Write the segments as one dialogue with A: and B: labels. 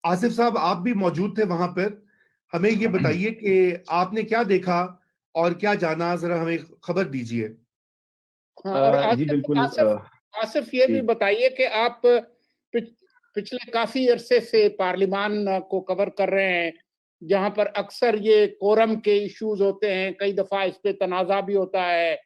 A: आसिफ साहब, आप भी मौजूद थे वहां पर। हमें ये बताइए कि आपने क्या देखा और क्या जाना, जरा हमें खबर दीजिए।
B: हाँ, और
A: जी
B: आसिफ
A: बिल्कुल।
B: आसिफ आसिफ ये भी
A: जी
B: बताइए कि आप पिछले काफी अरसे से पार्लिमान को कवर कर रहे हैं, जहां पर अक्सर ये कोरम के इश्यूज होते हैं, कई दफा इस पे तनाजा भी होता है।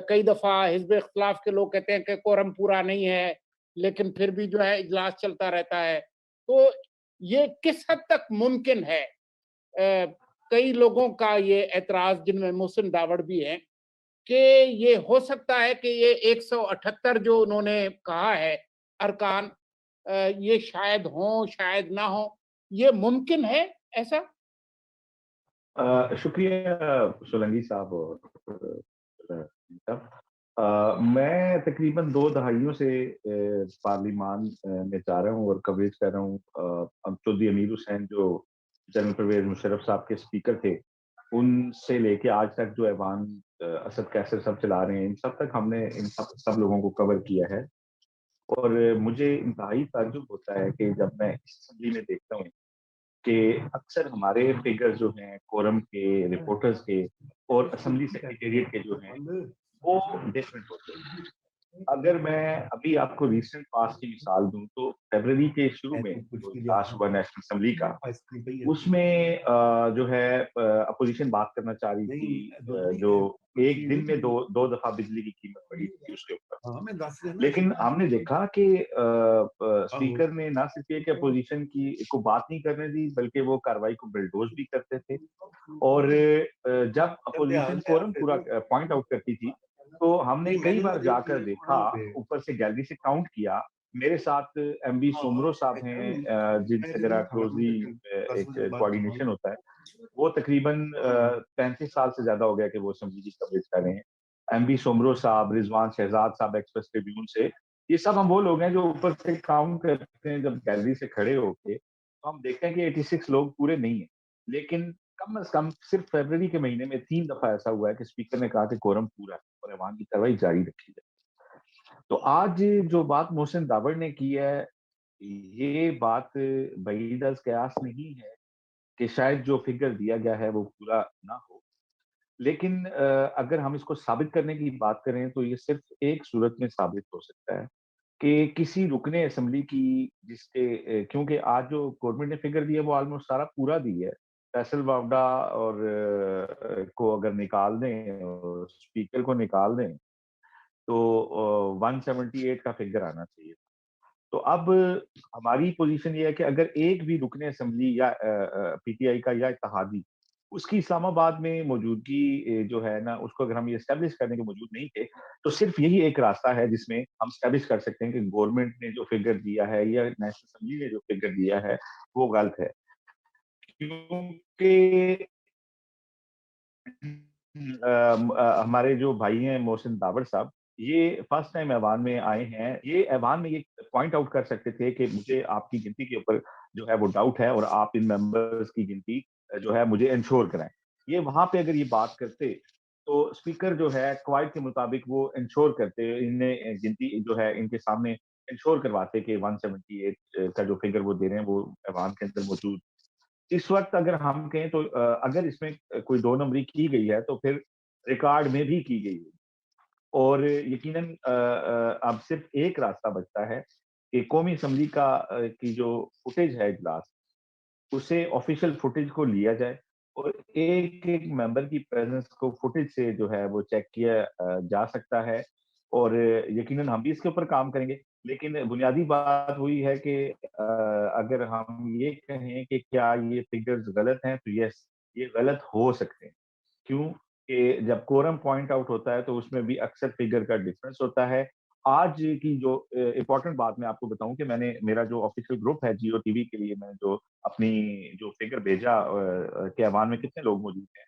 B: कई दफा हिजब इख्तिलाफ के लोग कहते हैं कि कोरम पूरा नहीं है, लेकिन फिर भी जो है इजलास चलता रहता है। तो ये किस हद तक मुमकिन है? कई लोगों का ये एतराज, जिनमें मोहसिन दावड़ भी है, कि ये हो सकता है कि ये 178 जो उन्होंने कहा है अरकान, ये शायद हो शायद ना हो। ये मुमकिन है ऐसा?
C: शुक्रिया सोलंकी साहब और साहब। मैं तकरीबन 2 दहाइयों से पार्लिमान में जा रहा हूँ और कवरेज कर रहा हूँ। अब चौधरी अमीर हुसैन जो जनरल परवेज मुशर्रफ साहब के स्पीकर थे, उनसे लेके आज तक जो ऐवान असद कैसर सब चला रहे हैं, इन सब तक हमने इन सब लोगों को कवर किया है। और मुझे इंतहाई ताज्जुब होता है कि जब मैं इस असेंबली में देखता हूँ कि अक्सर हमारे फिगर्स जो हैं कोरम के, रिपोर्टर्स के और असेंबली सेक्रेटेरिएट के जो हैं, वो डिफरेंट होते हैं। अगर मैं अभी आपको रीसेंट पास्ट की मिसाल दूं तो फरवरी के शुरू में जो इजलास हुआ नेशनल असेंबली का, उसमें जो है अपोजिशन बात करना चाह रही थी, जो एक दिन में दो दो दफा बिजली की कीमत बढ़ी थी उसके ऊपर। लेकिन हमने देखा कि स्पीकर ने ना सिर्फ ये कि अपोजिशन की को बात नहीं करने दी, बल्कि वो कार्रवाई को बिल्डोज भी करते थे। और जब अपोजिशन कोरम पूरा पॉइंट आउट करती थी, तो हमने कई बार जाकर देखा, ऊपर से गैलरी से काउंट किया। मेरे साथ एमबी सोमरो साहब हैं, जिनसे मेरा क्लोजली एक कोऑर्डिनेशन होता है। वो तकरीबन 35 साल से ज्यादा हो गया कि वो असेंबली की कवरेज कर रहे हैं। एमबी सोमरो साहब, रिजवान शहजाद साहब एक्सप्रेस ट्रिब्यून से, ये सब हम वो लोग हैं जो ऊपर से काउंट करते हैं जब गैलरी से खड़े होके, तो हम देखते हैं कि 86 लोग पूरे नहीं है। लेकिन कम से कम सिर्फ फरवरी के महीने में 3 दफा ऐसा हुआ है कि स्पीकर ने कहा कि कोरम पूरा है और ऐवान की कार्रवाई जारी रखी जाए। तो आज जो बात मोहसिन दावड़ ने की है, ये बात बईद अज कयास नहीं है कि शायद जो फिगर दिया गया है वो पूरा ना हो। लेकिन अगर हम इसको साबित करने की बात करें तो ये सिर्फ एक सूरत में साबित हो सकता है कि किसी रुकने असेंबली की, जिसके क्योंकि आज जो गवर्नमेंट ने फिगर दी है वो ऑलमोस्ट सारा पूरा दी है। फैसल वावडा और को अगर निकाल दें और स्पीकर को निकाल दें, तो 178 का फिगर आना चाहिए। तो अब हमारी पोजीशन ये है कि अगर एक भी रुकने असेंबली या पीटीआई का या इत्तेहादी, उसकी इस्लामाबाद में मौजूदगी जो है ना, उसको अगर हम ये एस्टेब्लिश करने के मौजूद नहीं थे, तो सिर्फ यही एक रास्ता है जिसमें हम एस्टेब्लिश कर सकते हैं कि गवर्नमेंट ने जो फिगर दिया है या नेशनल असेंबली ने जो फिगर दिया है वो गलत है। क्योंकि हमारे जो भाई हैं मोहसिन दावड़ साहब, ये फर्स्ट टाइम ऐवान में आए हैं। ये ऐवान में ये पॉइंट आउट कर सकते थे कि मुझे आपकी गिनती के ऊपर जो है वो डाउट है और आप इन मेंबर्स की गिनती जो है मुझे इंश्योर कराएं। ये वहां पे अगर ये बात करते, तो स्पीकर जो है क्वाइट के मुताबिक वो इंश्योर करते, इन्हें गिनती जो है इनके सामने इंश्योर करवाते कि 178 का जो फिगर वो दे रहे हैं वो ऐवान के अंदर मौजूद। इस वक्त अगर हम कहें तो अगर इसमें कोई दो नंबरी की गई है तो फिर रिकॉर्ड में भी की गई है। और यकीनन अब सिर्फ एक रास्ता बचता है कि कौमी असम्बली की जो फुटेज है इजलास, उसे ऑफिशियल फुटेज को लिया जाए और एक एक मेंबर की प्रेजेंस को फुटेज से जो है वो चेक किया जा सकता है। और यकीनन हम भी इसके ऊपर काम करेंगे। लेकिन बुनियादी बात हुई है कि अगर हम ये कहें कि क्या ये फिगर्स गलत हैं, तो यस, ये गलत हो सकते हैं। क्यों? कि जब कोरम पॉइंट आउट होता है तो उसमें भी अक्सर फिगर का डिफरेंस होता है। आज की जो इम्पोर्टेंट बात मैं आपको बताऊं कि मैंने मेरा जो ऑफिशियल ग्रुप है जियो टीवी के लिए, मैंने जो अपनी जो फिगर भेजा कि ऐवान में कितने लोग मौजूद हैं,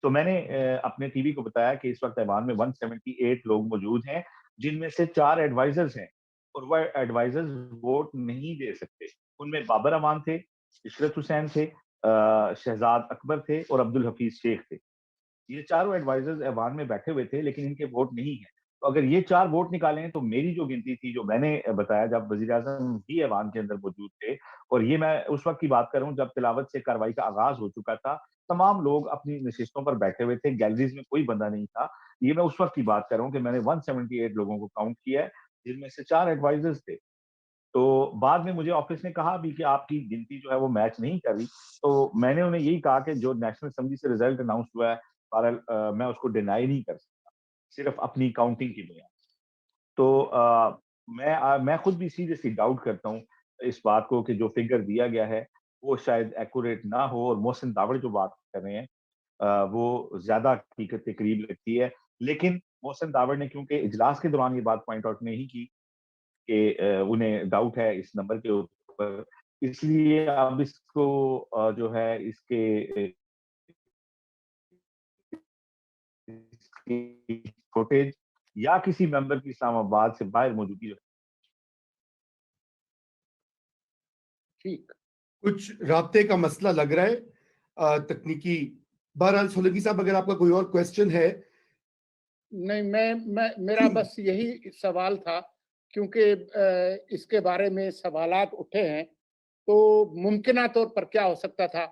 C: तो मैंने अपने टीवी को बताया कि इस वक्त ऐवान में 178 लोग मौजूद हैं, जिनमें से 4 एडवाइजर्स हैं और वह एडवाइजर्स वोट नहीं दे सकते। उनमें बाबर अमान थे, इशरत हुसैन थे, शहजाद अकबर थे और अब्दुल हफीज शेख थे। ये चारों एडवाइजर्स ऐवान में बैठे हुए थे, लेकिन इनके वोट नहीं है। अगर ये 4 वोट निकाले तो मेरी जो गिनती थी, जो मैंने बताया, जब वज़ीर-ए-आज़म ही ऐवान के अंदर मौजूद थे, और ये मैं उस वक़्त की बात कर रहा हूँ जब तिलावत से कार्रवाई का आगाज़ हो चुका था। तमाम लोग अपनी नशिस्तों पर बैठे हुए थे, गैलरीज़ में कोई बंदा नहीं था। ये मैं उस वक़्त की बात कर रहा हूँ कि मैंने 178 लोगों को काउंट किया है, जिनमें से 4 एडवाइज़र्स थे। तो बाद में मुझे ऑफिस ने कहा भी कि आपकी गिनती जो है वो मैच नहीं कर रही। तो मैंने उन्हें यही कहा कि जो नेशनल असेंबली से रिजल्ट अनाउंस हुआ है, बहरहाल मैं उसको डिनाई नहीं कर सकता, सिर्फ अपनी काउंटिंग की बुनियाद। तो मैं खुद भी सीरियसली डाउट करता हूँ इस बात को कि जो फिगर दिया गया है, वो शायद एक्यूरेट ना हो, और मोहसिन दावड़ जो बात कर रहे हैं वो ज़्यादा हकीकत के करीब लगती है। लेकिन मोहसिन दावड़ ने क्योंकि इजलास के दौरान ये बात पॉइंट आउट नहीं की कि उन्हें डाउट है इस नंबर के ऊपर, इसलिए अब इसको जो है इसके इसकी फुटेज या किसी मेंबर की इस्लामाबाद से बाहर मौजूदगी।
B: ठीक।
A: कुछ राब्ते का मसला लग रहा है, तकनीकी। बहरहाल सोलंकी साहब, अगर आपका कोई और क्वेश्चन है।
B: नहीं, मैं मेरा बस यही सवाल था, क्योंकि इसके बारे में सवालात उठे हैं, तो मुमकिना तौर पर क्या हो सकता था,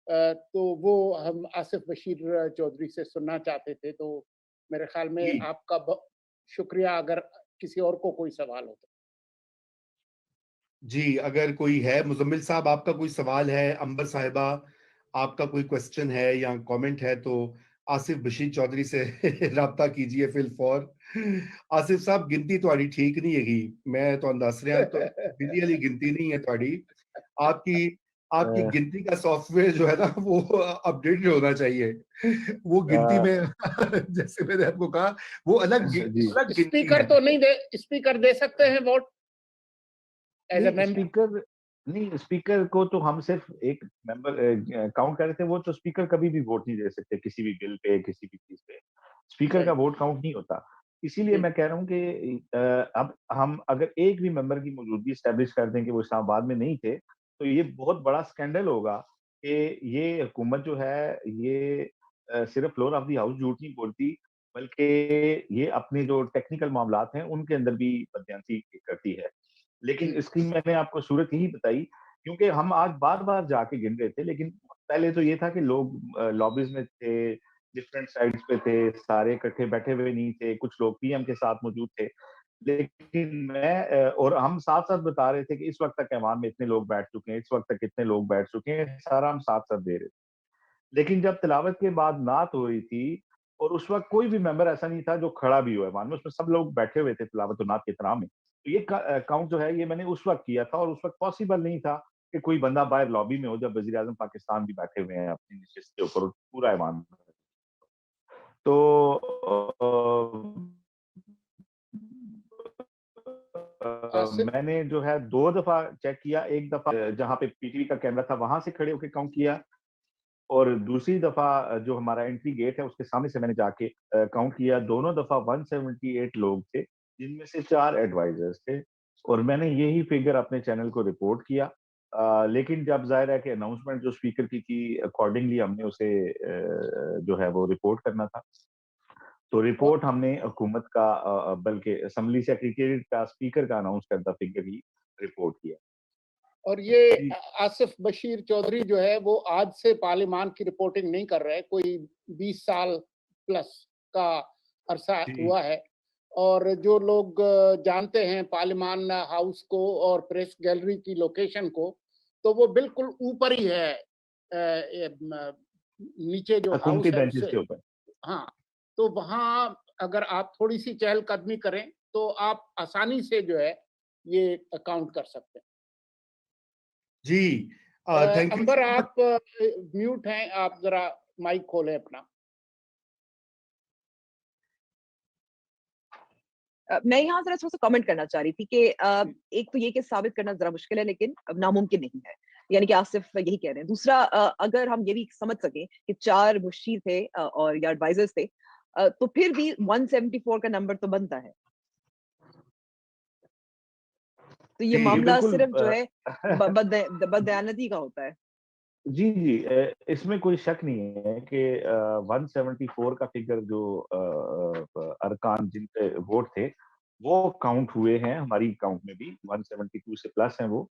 B: तो वो हम आसिफ बशीर चौधरी से सुनना चाहते थे। तो मेरे ख्याल में
A: जी
B: आपका शुक्रिया, अगर किसी और को कोई सवाल हो तो।
A: जी, अगर कोई है, मुजम्मिल साहब आपका कोई सवाल है, अंबर साहिबा आपका कोई क्वेश्चन है या कमेंट है, तो आसिफ बशीर चौधरी से राब्ता कीजिए फिल फॉर। आसिफ साहब, गिनती तुम्हारी ठीक नहीं हैगी, मैं तो दस रहा, तो बिल्ली वाली गिनती नहीं है तुम्हारी। आपकी आपकी गिनती का सॉफ्टवेयर जो है ना, वो अपडेटेड होना चाहिए। वो गिनती में जैसे मैंने आपको कहा, वो अलग
C: जी,
A: अलग गिनती
B: स्पीकर
A: है।
B: तो नहीं दे, स्पीकर दे सकते हैं वोट एज ए
C: नहीं
B: मेंबर?
C: स्पीकर नहीं, स्पीकर को तो हम सिर्फ एक मेंबर काउंट कर रहे थे। वो तो स्पीकर कभी भी वोट नहीं दे सकते किसी भी बिल पे, किसी भी चीज पे। स्पीकर का
B: सही।
C: वोट काउंट नहीं होता। इसीलिए
B: ठीक।
C: मैं कह रहा हूँ कि अब हम अगर एक भी मेंबर की मौजूदगी स्टैब्लिश कर दें कि वो इस्लामाबाद में नहीं थे, तो ये बहुत बड़ा स्कैंडल होगा कि ये हुकूमत जो है ये सिर्फ फ्लोर ऑफ द हाउस झूठ नहीं बोलती, बल्कि ये अपने जो टेक्निकल मामलात हैं उनके अंदर भी बदयांती करती है। लेकिन
B: ठीक।
C: इसकी मैंने आपको सूरत यही बताई, क्योंकि हम आज बार-बार जाके गिन रहे थे, लेकिन पहले तो ये था कि लोग लॉबीज़ में थे, डिफरेंट साइड्स पे थे, सारे इकट्ठे बैठे हुए नहीं थे, कुछ लोग पीएम के साथ मौजूद थे। लेकिन और हम साथ-साथ बता रहे थे कि इस वक़्त तक ऐवान में इतने लोग बैठ चुके हैं, इस वक़्त तक इतने लोग बैठ चुके हैं, सारा हम साथ-साथ दे रहे थे। लेकिन जब तिलावत के बाद नात हो रही थी, और उस वक़्त कोई भी मेंबर ऐसा नहीं था जो खड़ा भी हो ऐवान में, उसमें सब लोग बैठे हुए थे तिलावत और नात के एहतराम में। तो ये काउंट जो है ये मैंने उस वक़्त किया था, और उस वक़्त पॉसिबल नहीं था कि कोई बंदा बाहर लॉबी में हो जब वज़ीर-ए-आज़म पाकिस्तान भी बैठे हुए हैं अपनी नशिस्त के ऊपर, पूरा ऐवान। तो
B: आसिफ।
C: मैंने जो है 2 दफ़ा चेक किया, एक दफ़ा जहाँ पे पीटीवी का कैमरा था वहाँ से खड़े होके काउंट किया, और दूसरी दफ़ा जो हमारा एंट्री गेट है उसके सामने से मैंने जाके काउंट किया। दोनों दफ़ा 178 लोग थे, जिनमें से 4 एडवाइज़र्स थे, और मैंने यही फिगर अपने चैनल को रिपोर्ट किया। लेकिन जब ज़ाहिर है कि अनाउंसमेंट जो स्पीकर की थी, अकॉर्डिंगली हमने उसे जो है वो रिपोर्ट करना था। तो
B: और
C: रिपोर्ट हमने हुकूमत का बल्कि असेंबली सेक्रेटेरिएट का स्पीकर का अनाउंस करदा फिगर ही रिपोर्ट किया।
B: और ये
C: जी,
B: आसिफ बशीर चौधरी जो है, वो आज से पार्लियामान की रिपोर्टिंग नहीं कर रहे, कोई 20 साल प्लस का अरसा
C: जी।
B: हुआ है। और जो लोग जानते हैं पार्लियामान हाउस को और प्रेस गैलरी की लोकेशन को, तो वो बिल्कुल ऊपर ही है, नीचे जो
C: हुकूमती
B: हाउस है
C: बेंचेस
B: उससे।
C: के ऊपर।
B: हाँ, तो वहाँ अगर आप थोड़ी-सी चहलकदमी करें, तो आप आसानी से जो है ये काउंट कर सकते हैं।
A: जी, thank you
B: Ambar,
A: so much.
B: आप म्यूट हैं, आप ज़रा माइक खोलें अपना।
D: मैं यहाँ ज़रा थोड़ा-सा कमेंट करना चाह रही थी कि एक तो ये कि साबित करना ज़रा मुश्किल है, लेकिन नामुमकिन नहीं है। यानी कि आसिफ यही कह रहे हैं। दूसरा, अगर हम ये भी समझ सकें कि 4 मुशीर थे और या एडवाइज़र्स थे, तो फिर भी 174 का नंबर तो बनता है। तो ये
C: जी, ये
D: मामला
C: बिल्कुल
D: सिर्फ़ जो है ब बद बददयानती का होता है।
C: जी, जी। इसमें कोई शक नहीं है कि 174 का फिगर जो अरकान जिन पे वोट थे, वो काउंट हुए हैं हमारी काउंट में भी, 172 से प्लस हैं वो।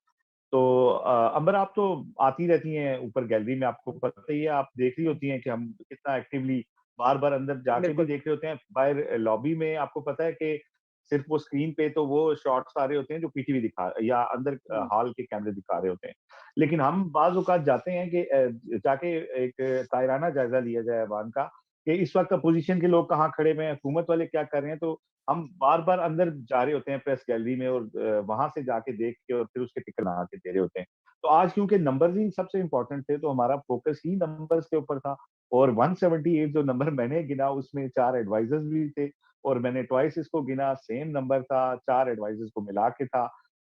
C: तो अंबर, आप तो आती रहती हैं ऊपर गैलरी में, आपको पता ही है, आप देख रही होती हैं कि हम कितना एक्टिवली बार-बार अंदर जाके भी
D: बिल्कुल।
C: देख रहे होते हैं। बाहर लॉबी में आपको पता है कि सिर्फ वो स्क्रीन पे तो वो शॉट्स आ रहे होते हैं जो पीटीवी दिखा या अंदर
D: हुँ,
C: हॉल के कैमरे दिखा रहे होते हैं। लेकिन हम बाज़ औक़ात जाते हैं कि जाके एक तायराना जायज़ा लिया जाए ऐवान का कि इस वक़्त अपोज़िशन के लोग कहाँ खड़े हुए हैं, हुकूमत वाले क्या कर रहे हैं, तो हम बार-बार अंदर जा रहे होते हैं प्रेस गैलरी में और वहाँ से जाके देख के और फिर उसके टिक बना के दे रहे होते हैं। तो आज क्योंकि नंबर्स ही सबसे इम्पोर्टेंट थे, तो हमारा फ़ोकस ही नंबर्स के ऊपर था और 178 जो नंबर मैंने गिना उसमें 4 एडवाइज़र्स भी थे और मैंने ट्वाइस इसको गिना, सेम नंबर था, 4 एडवाइज़र्स को मिला के था।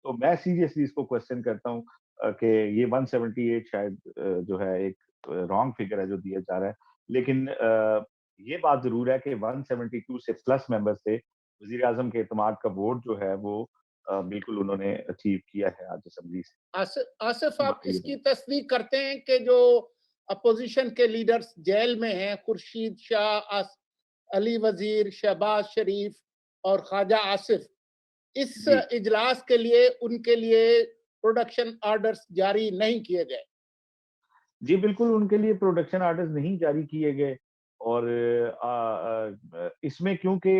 C: तो मैं सीरियसली इसको क्वेश्चन करता हूँ कि ये 178 शायद जो है एक रॉन्ग फिगर है जो दिया जा रहा है। लेकिन ये बात ज़रूर है कि 172 से प्लस मेंबर्स थे। वज़ीर-ए-आज़म के एतमाद का वोट जो है वो बिल्कुल उन्होंने अचीव किया है आज असेंबली से।
B: आसिफ, आप
C: बाकी ये
B: इसकी तस्दीक करते हैं कि जो अपोजिशन के लीडर्स जेल में हैं, खुर्शीद शाह, अली वजीर, शहबाज शरीफ और ख्वाजा आसिफ, इस
C: जी।
B: इजलास के लिए उनके लिए प्रोडक्शन ऑर्डर्स जारी नहीं किए गए?
C: जी, बिल्कुल उनके लिए प्रोडक्शन आर्डर्स नहीं जारी किए गए और इसमें क्योंकि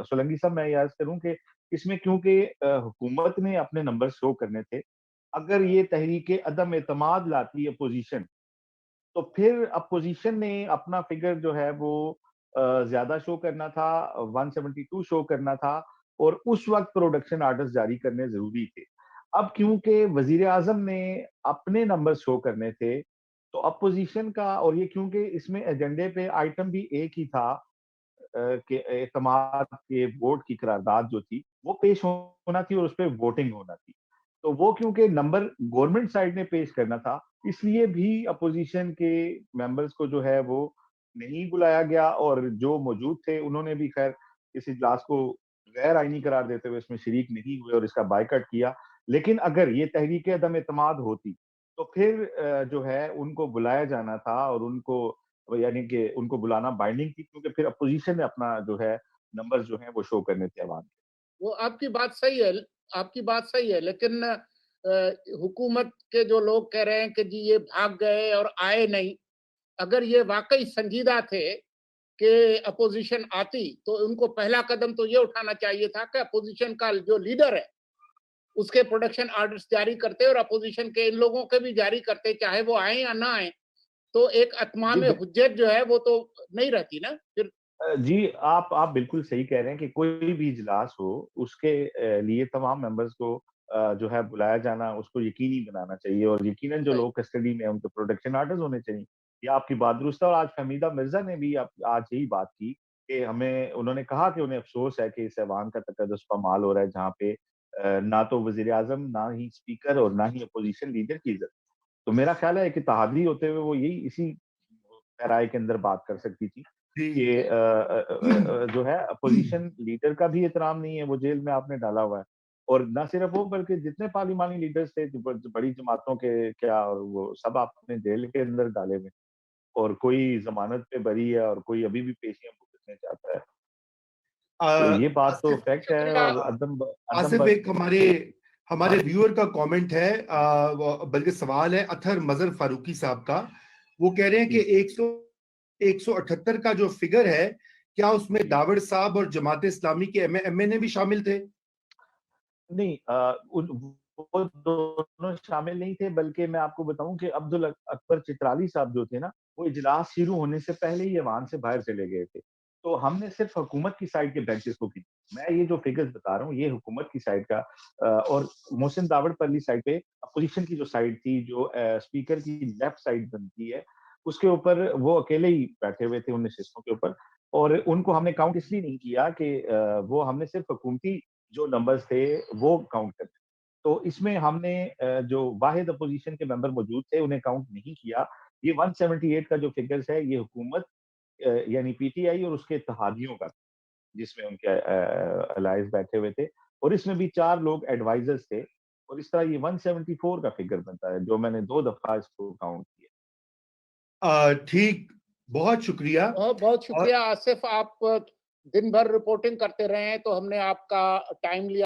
C: सोलंकी साहब मैं याद करूँ कि इसमें क्योंकि हुकूमत ने अपने नंबर शो करने थे। अगर ये तहरीक अदम एतमाद लाती अपोज़िशन, तो फिर अपोज़िशन ने अपना फिगर जो है वो ज़्यादा शो करना था, 172 शो करना था और उस वक़्त प्रोडक्शन आर्डर्स जारी करने ज़रूरी थे। अब क्योंकि वज़ीर-ए-आज़म ने अपने नंबर शो करने थे, तो अपोज़िशन का और ये क्योंकि इसमें एजेंडे पे आइटम भी एक ही था कि एतमाद के वोट की करारदाद जो थी, वो पेश होना थी और उसपे वोटिंग होना थी। तो वो क्योंकि नंबर गवर्नमेंट साइड ने पेश करना था, इसलिए भी अपोज़िशन के मेंबर्स को जो है वो नहीं बुलाया गया और जो मौजूद थे उन्होंने भी खैर इस इजलास को गैर आईनी करार देते हुए इसमें शरीक नहीं हुए और इसका बायकॉट किया। लेकिन अगर ये तहरीक अदम एतमाद होती, तो फिर जो है उनको बुलाया जाना था और उनको यानी कि उनको बुलाना बाइंडिंग थी क्योंकि फिर अपोज़िशन ने अपना जो है नंबर्स जो हैं वो शो करने थे अवाम को।
B: वो आपकी बात सही है, आपकी बात सही है, लेकिन हुकूमत के जो लोग कह रहे हैं कि जी ये भाग गए और आए नहीं, अगर ये वाक़ई संजीदा थे कि अपोज़िशन आती, तो उनको पहला कदम तो ये उठाना चाहिए था कि अपोज़िशन का जो लीडर है, उसके प्रोडक्शन ऑर्डर्स जारी करते और अपोज़िशन के इन लोगों के भी जारी करते, चाहे वो आएँ या ना आएँ। तो एक
C: जी,
B: अतमाम हुज्जत जो है वो तो नहीं रहती ना फिर।
C: जी, आप बिल्कुल सही कह रहे हैं कि कोई भी इजलास हो, उसके लिए तमाम मेंबर्स को जो है बुलाया जाना, उसको यकीनी बनाना चाहिए और यकीनन जो
B: सही।
C: लोग कस्टडी में हैं, उनके प्रोटेक्शन ऑर्डर्स होने चाहिए। ये आपकी बात दुरुस्त है और आज फहमीदा मिर्ज़ा ने भी आज यही बात की कि हमें उन्होंने कहा कि उन्हें अफ़सोस है कि इस ऐवान का तकद्दुस पामाल हो रहा है, जहाँ पे ना तो वज़ीर-ए-आज़म, ना ही स्पीकर और ना ही अपोज़िशन लीडर की इज़्ज़त। तो मेरा ख़्याल है कि इत्तेहादी होते हुए वो यही इसी पैराए के अंदर बात कर सकती थी कि
A: जी।
C: जो है अपोज़िशन लीडर का भी एहतराम नहीं है, वो जेल में आपने डाला हुआ है। और ना सिर्फ वो बल्कि जितने पार्लिमानी लीडर्स थे, जो बड़ी जमातों के क्या और वो सब आपने जेल के अंदर डाले हुए हैं और कोई ज़मानत पे बरी है और कोई अभी भी पेशियाँ भुगतने चाहता है। तो ये बात तो
A: आसिफ
C: फैक्ट है
B: शुक्रिया।
C: और अदम
A: आसिफ,
C: ब
A: एक हमारे हमारे व्यूअर का कमेंट है, बल्कि सवाल है अथर मजर फारूकी साहब का। वो कह रहे हैं कि
C: जी,
A: 178 का जो फिगर है, क्या उसमें
C: जी।
A: दावड़ साहब और जमात इस्लामी के एमएनए भी शामिल थे?
C: नहीं वो दोनों शामिल नहीं थे बल्कि मैं आपको बताऊँ कि अब्दुल अकबर चित्राली साहब जो थे ना, वो इजलास शुरू होने से पहले ही ऐवान से बाहर चले गए थे। तो हमने सिर्फ हुकूमत की साइड के बेंचेस को गिना। मैं ये जो फिगर्स बता रहा हूँ, ये हुकूमत की साइड का और मोहसिन दावड़पल्ली साइड पे अपोज़िशन की जो साइड थी, जो स्पीकर की लेफ्ट साइड बनती है, उसके ऊपर वो अकेले ही बैठे हुए थे उन नशिस्तों के ऊपर और उनको हमने काउंट इसलिए नहीं किया कि वो हमने सिर्फ हुकूमती जो नंबर्स थे वो काउंट करते। तो इसमें हमने जो वाहिद अपोज़िशन के मेंबर मौजूद थे उन्हें काउंट नहीं किया। ये 178 का जो फिगर्स है ये हुकूमत यानी पीटीआई और उसके इत्तेहादियों का, जिसमें उनके अलायज़ बैठे हुए थे और इसमें भी 4 लोग एडवाइज़र्स थे और इस तरह ये 174 का फिगर बनता है, जो मैंने 2 दफा इसको काउंट किया।
A: ठीक, बहुत शुक्रिया।
B: बहुत बहुत
A: और
B: शुक्रिया आसिफ, आप दिन भर रिपोर्टिंग करते रहे हैं तो हमने आपका टाइम लिया।